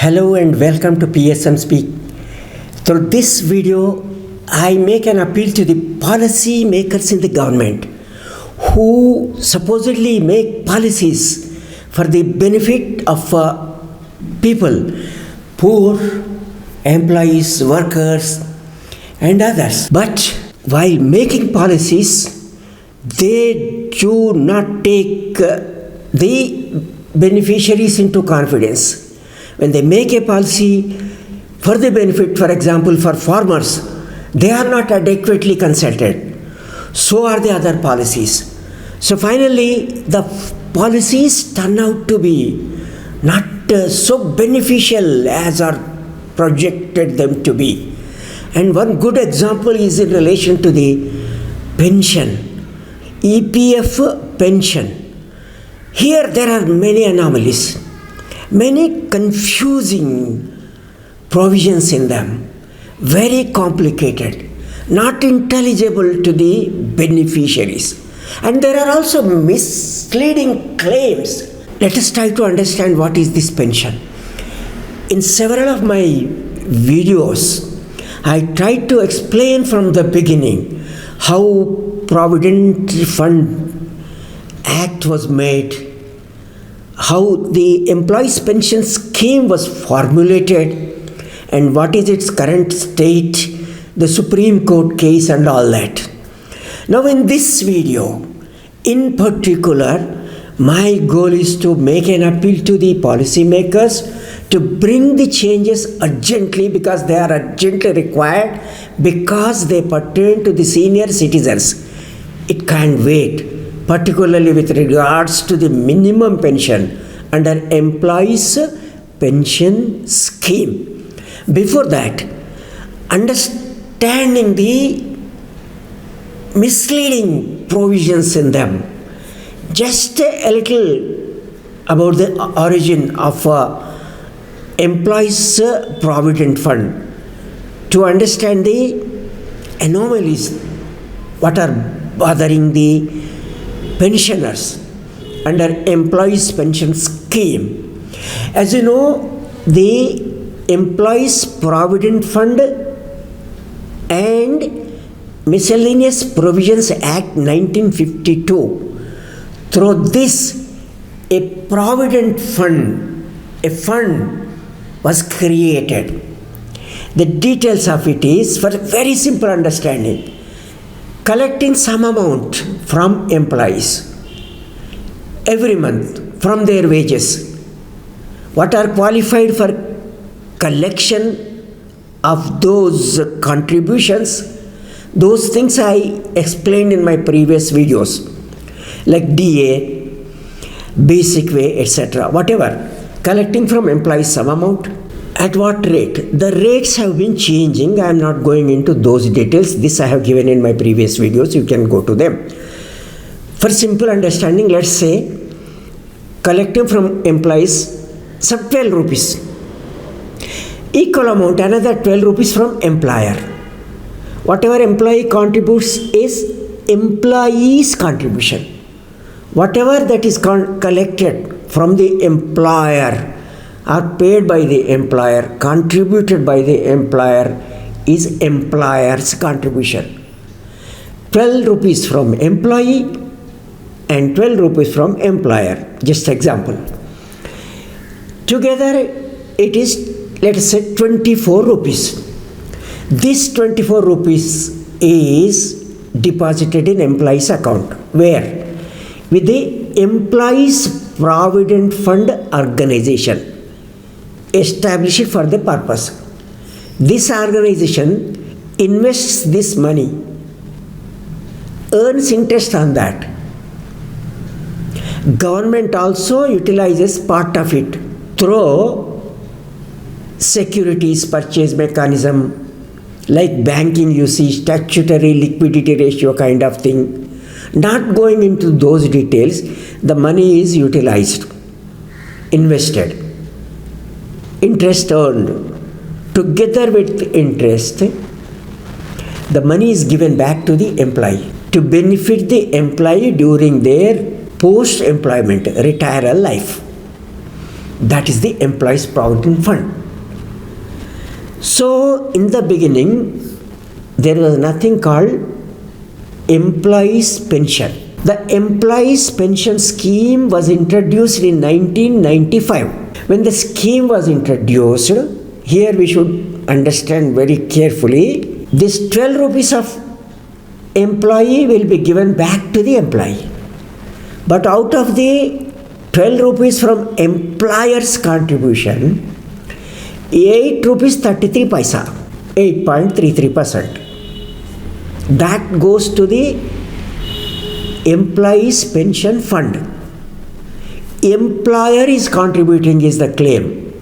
Hello and welcome to PSM Speak. Through this video, I make an appeal to the policy makers in the government who supposedly make policies for the benefit of people, poor, employees, workers and others. But while making policies, they do not take the beneficiaries into confidence. When they make a policy for the benefit, for example, for farmers, they are not adequately consulted. So are the other policies. So finally, the policies turn out to be not so beneficial as are projected them to be. And one good example is in relation to the pension, EPF pension. Here there are many anomalies, many confusing provisions in them, very complicated, not intelligible to the beneficiaries. And there are also misleading claims. Let us try to understand what is this pension. In several of my videos, I tried to explain from the beginning how Provident Fund Act was made, how the employees' pension scheme was formulated, and what is its current state, the Supreme Court case and all that. Now in this video, in particular, my goal is to make an appeal to the policymakers to bring the changes urgently, because they are urgently required, because they pertain to the senior citizens. It can't wait, particularly with regards to the minimum pension under employees' pension scheme. Before that, understanding the misleading provisions in them, just a little about the origin of employees' provident fund, to understand the anomalies what are bothering the pensioners under employees' pension scheme. As you know, the Employees Provident Fund and Miscellaneous Provisions Act 1952, through this a provident fund, a fund was created. The details of it is, for very simple understanding, collecting some amount from employees every month from their wages, what are qualified for collection of those contributions. Those things I explained in my previous videos, like DA, basic wage, etc. Whatever, collecting from employees some amount. At what rate? The rates have been changing. I am not going into those details. This I have given in my previous videos. You can go to them. For simple understanding, let's say collecting from employees some 12 rupees. Equal amount, another 12 rupees from employer. Whatever employee contributes is employee's contribution. Whatever that is collected from the employer or paid by the employer, contributed by the employer, is employer's contribution. 12 rupees from employee and 12 rupees from employer. Just example. Together it is, let us say, 24 rupees. This 24 rupees is deposited in employee's account. Where? With the Employees Provident Fund organization established for the purpose. This organization invests this money, earns interest on that. Government also utilizes part of it through securities purchase mechanism, like banking, you see, statutory liquidity ratio kind of thing. Not going into those details, the money is utilized, invested, interest earned. Together with interest, the money is given back to the employee to benefit the employee during their post-employment, retirement life. That is the Employees Provident Fund. So in the beginning, there was nothing called Employees Pension. The Employees Pension Scheme was introduced in 1995. When the scheme was introduced, here we should understand very carefully, this 12 rupees of employee will be given back to the employee. But out of the 12 rupees from employer's contribution, 8 rupees 33 paisa, 8.33%. That goes to the Employees Pension Fund. Employer is contributing is the claim.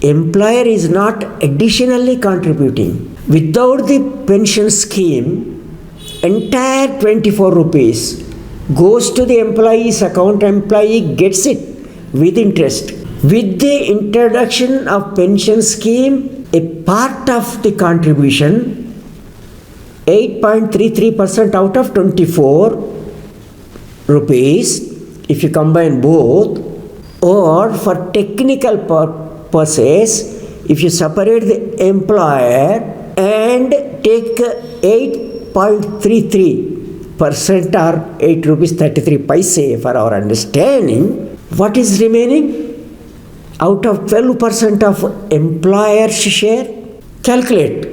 Employer is not additionally contributing. Without the pension scheme, entire 24 rupees goes to the employee's account. Employee gets it with interest. With the introduction of pension scheme, a part of the contribution, 8.33% out of 24 rupees, if you combine both, or for technical purposes, if you separate the employer and take 8.33% or 8 rupees 33 paise for our understanding, what is remaining? Out of 12% of employer's share, calculate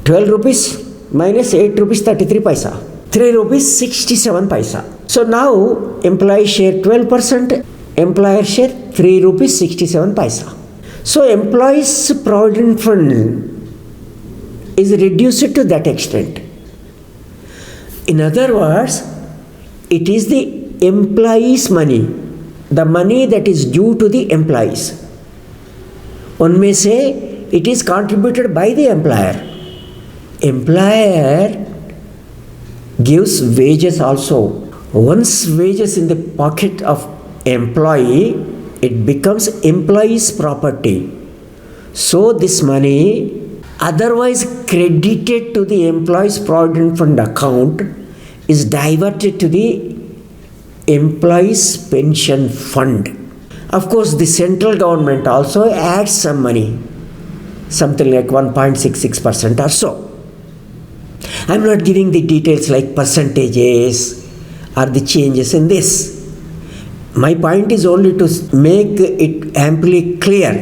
12 rupees minus 8 rupees 33 paisa, 3 rupees 67 paisa. So now employee share 12%, employer share 3 rupees 67 paisa. So Employees Provident Fund is reduced to that extent. In other words, it is the employee's money, the money that is due to the employees. One may say it is contributed by the employer. Employer gives wages also. Once wages in the pocket of employee, it becomes employee's property. So this money, otherwise credited to the Employees Provident Fund account, is diverted to the Employees Pension Fund. Of course, the central government also adds some money, something like 1.66% or so. I am not giving the details like percentages or the changes in this. My point is only to make it amply clear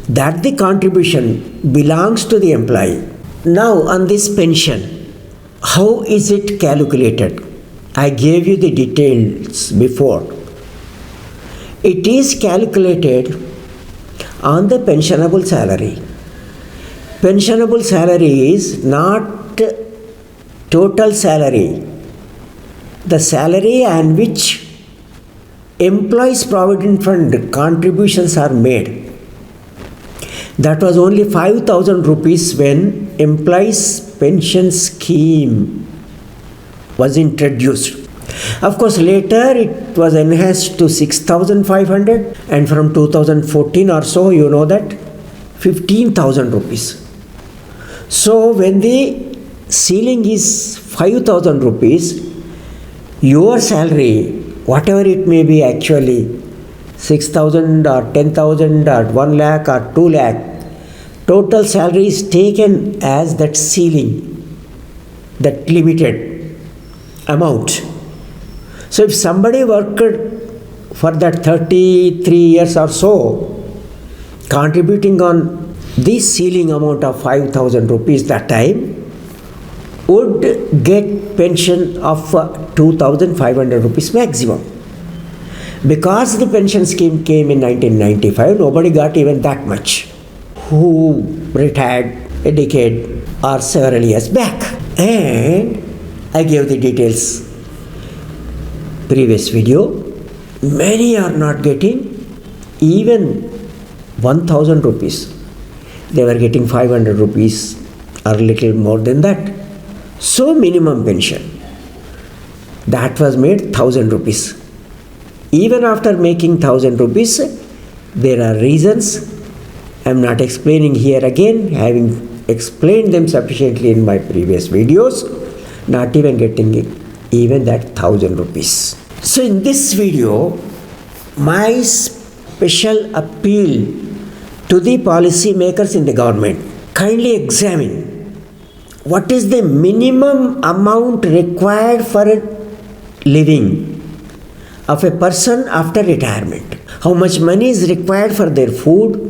that the contribution belongs to the employee. Now on this pension, how is it calculated? I gave you the details before. It is calculated on the pensionable salary. Pensionable salary is not total salary. The salary on which Employees Provident Fund contributions are made. That was only 5,000 rupees when Employees Pension Scheme was introduced. Of course, later it was enhanced to 6,500, and from 2014 or so, you know that, 15,000 rupees. So when the ceiling is 5,000 rupees, your salary, whatever it may be actually, 6,000 or 10,000 or 1 lakh or 2 lakh, total salary is taken as that ceiling, that limited amount. So if somebody worked for that 33 years or so, contributing on this ceiling amount of 5,000 rupees that time, would get pension of 2,500 rupees maximum. Because the pension scheme came in 1995, nobody got even that much who retired a decade or several years back. And I gave the details previous video. Many are not getting even 1,000 rupees. They were getting 500 rupees or little more than that. So minimum pension, that was made 1,000 rupees. Even after making 1,000 rupees, there are reasons. I am not explaining here again, having explained them sufficiently in my previous videos, not even getting even that 1,000 rupees. So in this video, my special appeal to the policy makers in the government. Kindly examine what is the minimum amount required for a living of a person after retirement. How much money is required for their food,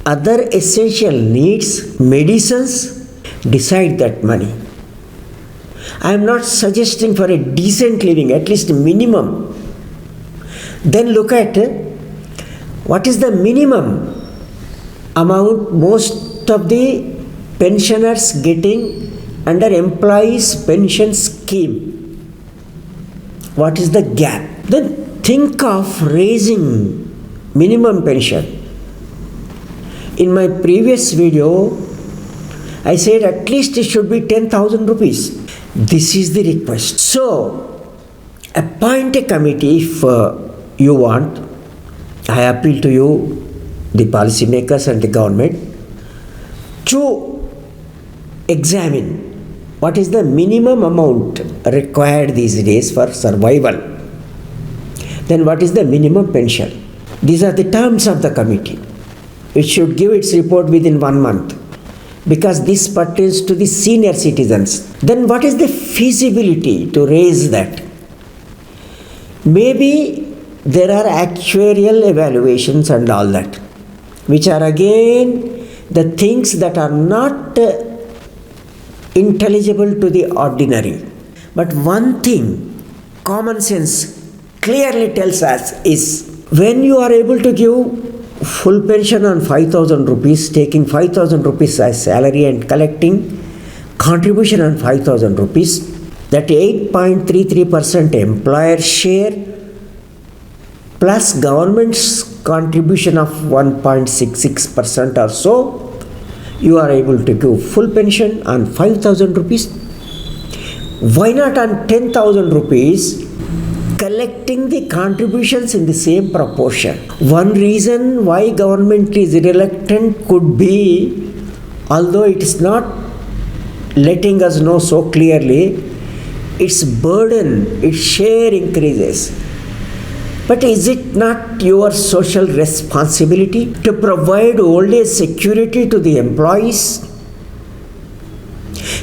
other essential needs, medicines. Decide that money. I am not suggesting for a decent living, at least minimum. Then look at what is the minimum amount most of the pensioners getting under employees pension scheme. What is the gap? Then think of raising minimum pension. In my previous video, I said at least it should be 10,000 rupees. This is the request. So, appoint a committee if you want. I appeal to you, the policymakers and the government, to examine what is the minimum amount required these days for survival. Then what is the minimum pension? These are the terms of the committee. It should give its report within 1 month, because this pertains to the senior citizens. Then what is the feasibility to raise that? Maybe there are actuarial evaluations and all that, which are again the things that are not intelligible to the ordinary. But one thing common sense clearly tells us is, when you are able to give full pension on 5,000 rupees, taking 5,000 rupees as salary and collecting contribution on 5,000 rupees, that 8.33% employer share plus government's contribution of 1.66% or so, you are able to give full pension on 5,000 rupees. Why not on 10,000 rupees, collecting the contributions in the same proportion? One reason why government is reluctant could be, although it is not letting us know so clearly, its burden, its share increases. But is it not your social responsibility to provide old age security to the employees?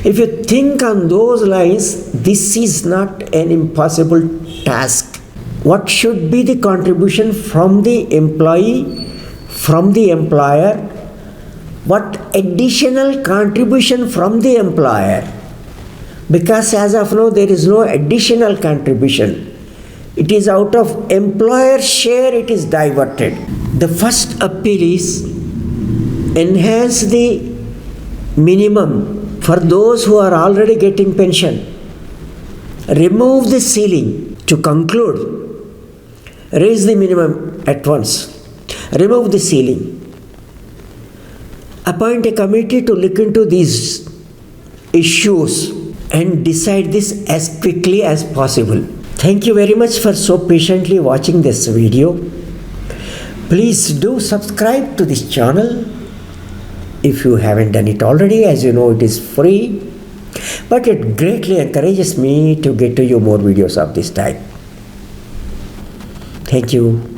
If you think on those lines, this is not an impossible task. What should be the contribution from the employee, from the employer? What additional contribution from the employer? Because as of now, there is no additional contribution. It is out of employer share, it is diverted. The first appeal is, enhance the minimum for those who are already getting pension. Remove the ceiling. To conclude, raise the minimum at once. Remove the ceiling. Appoint a committee to look into these issues and decide this as quickly as possible. Thank you very much for so patiently watching this video. Please do subscribe to this channel if you haven't done it already. As you know, it is free, but it greatly encourages me to get to you more videos of this type. Thank you.